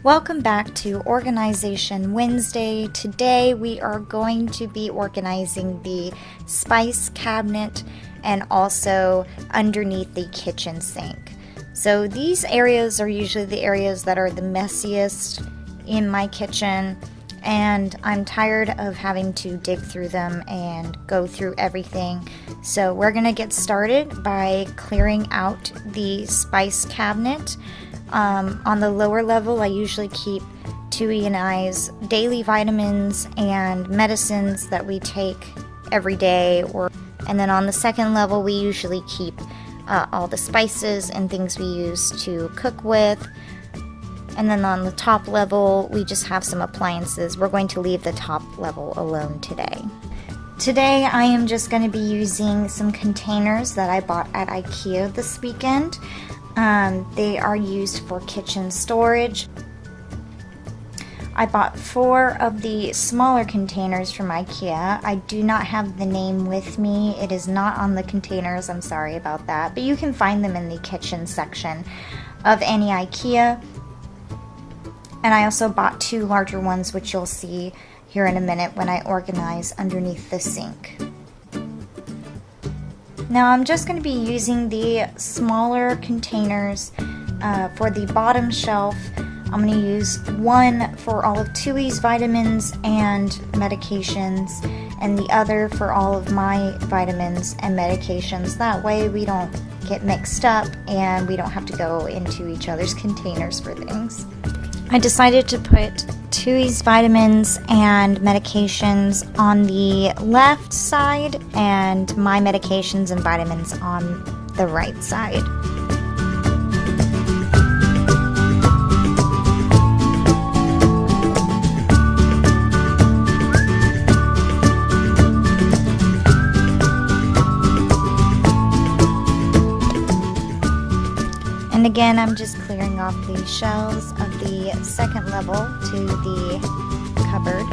Welcome back to Organization Wednesday. Today we are going to be organizing the spice cabinet and also underneath the kitchen sink. So these areas are usually the areas that are the messiest in my kitchen, and I'm tired of having to dig through them and go through everything. So we're going to get started by clearing out the spice cabinet. On the lower level, I usually keep Tui and I's daily vitamins and medicines that we take every day, and then on the second level, we usually keep all the spices and things we use to cook with. And then on the top level, we just have some appliances. We're going to leave the top level alone today. Today, I am just going to be using some containers that I bought at IKEA this weekend. They are used for kitchen storage. I bought 4 of the smaller containers from IKEA. I do not have the name with me. It is not on the containers. I'm sorry about that. But you can find them in the kitchen section of any IKEA. And I also bought 2 larger ones, which you'll see here in a minute when I organize underneath the sink. Now I'm just going to be using the smaller containers for the bottom shelf. I'm going to use one for all of Tui's vitamins and medications, and the other for all of my vitamins and medications. That way we don't get mixed up and we don't have to go into each other's containers for things. I decided to put Tui's vitamins and medications on the left side and my medications and vitamins on the right side. And again, I'm just clearing off the shelves of the second level to the cupboard.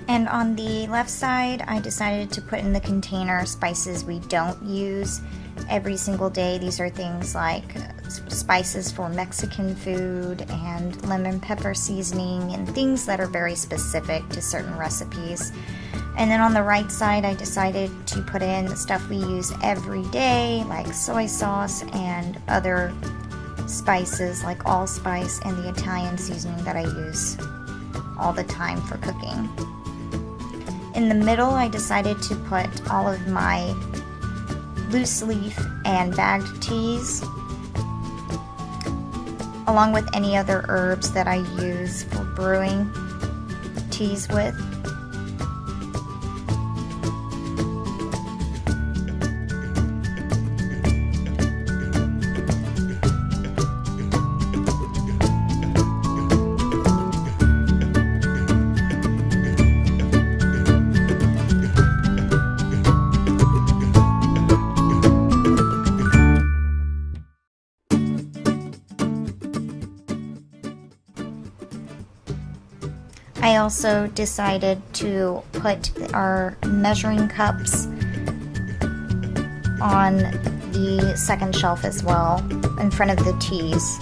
And on the left side, I decided to put in the container spices we don't use every single day. These are things like spices for Mexican food and lemon pepper seasoning and things that are very specific to certain recipes. And then on the right side, I decided to put in the stuff we use every day, like soy sauce and other spices like allspice and the Italian seasoning that I use all the time for cooking. In the middle, I decided to put all of my loose leaf and bagged teas, along with any other herbs that I use for brewing teas with. I also decided to put our measuring cups on the second shelf as well, in front of the teas.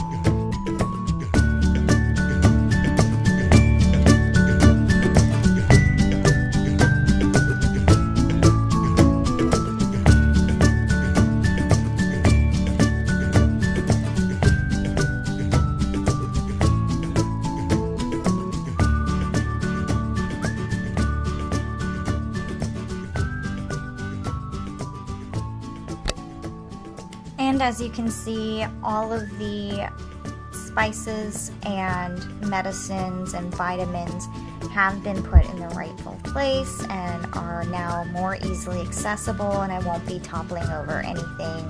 And And as you can see, all of the spices and medicines and vitamins have been put in the rightful place and are now more easily accessible, and I won't be toppling over anything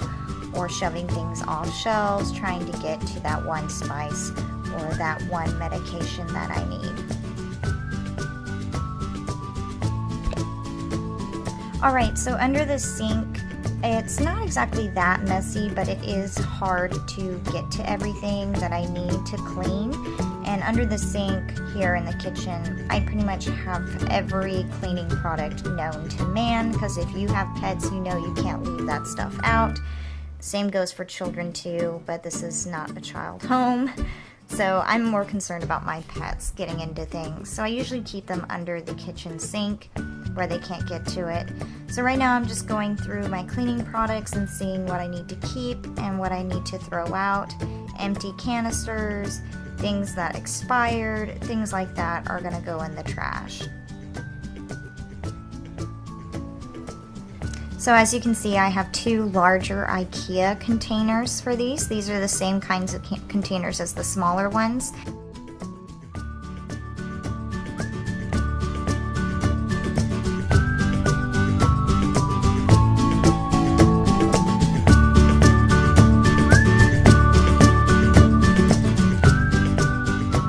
or shoving things off shelves trying to get to that one spice or that one medication that I need. Alright, so under the sink, it's not exactly that messy, but it is hard to get to everything that I need to clean. And under the sink here in the kitchen, I pretty much have every cleaning product known to man, because if you have pets, you know you can't leave that stuff out. Same goes for children too, but this is not a child home. So I'm more concerned about my pets getting into things. So I usually keep them under the kitchen sink where they can't get to it. So right now I'm just going through my cleaning products and seeing what I need to keep and what I need to throw out. Empty canisters, things that expired, things like that are gonna go in the trash. So as you can see, I have two larger IKEA containers for these. These are the same kinds of containers as the smaller ones.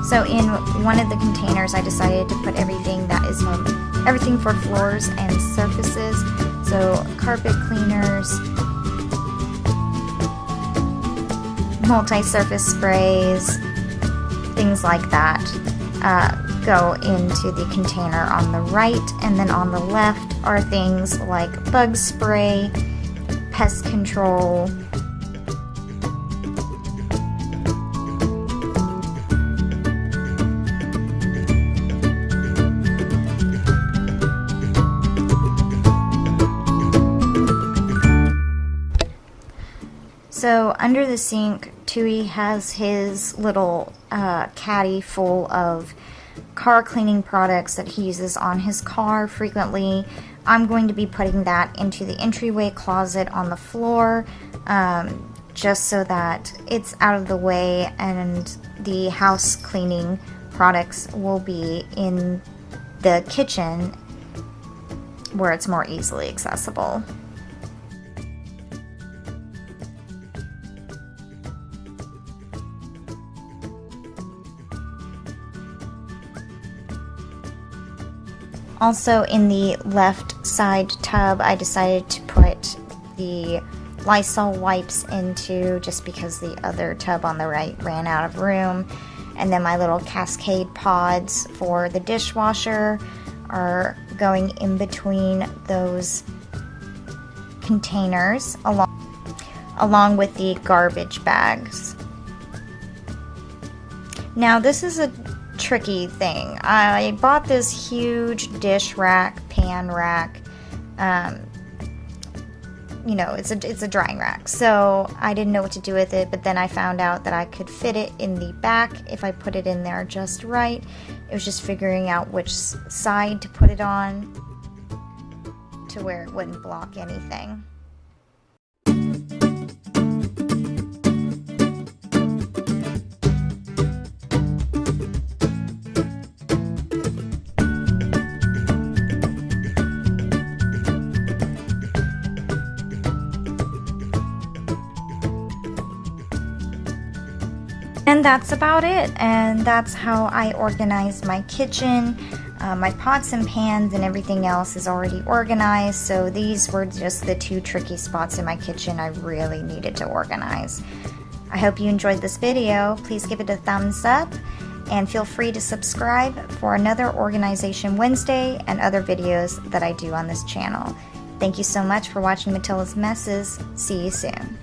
So in one of the containers, I decided to put everything that is everything for floors and surfaces. So carpet cleaners, multi-surface sprays, things like that go into the container on the right, and then on the left are things like bug spray, pest control, So under the sink, Tui has his little caddy full of car cleaning products that he uses on his car frequently. I'm going to be putting that into the entryway closet on the floor, just so that it's out of the way and the house cleaning products will be in the kitchen where it's more easily accessible. Also in the left side tub, I decided to put the Lysol wipes into, just because the other tub on the right ran out of room. And then my little Cascade pods for the dishwasher are going in between those containers, along with the garbage bags. Now this is a tricky thing. I bought this huge dish rack, pan rack. You know, it's a drying rack, so I didn't know what to do with it, but then I found out that I could fit it in the back if I put it in there just right. It was just figuring out which side to put it on to where it wouldn't block anything. And that's about it, and that's how I organize my kitchen. My pots and pans and everything else is already organized, so these were just the two tricky spots in my kitchen I really needed to organize. I hope you enjoyed this video. Please give it a thumbs up, and feel free to subscribe for another Organization Wednesday and other videos that I do on this channel. Thank you so much for watching Matilda's Messes. See you soon.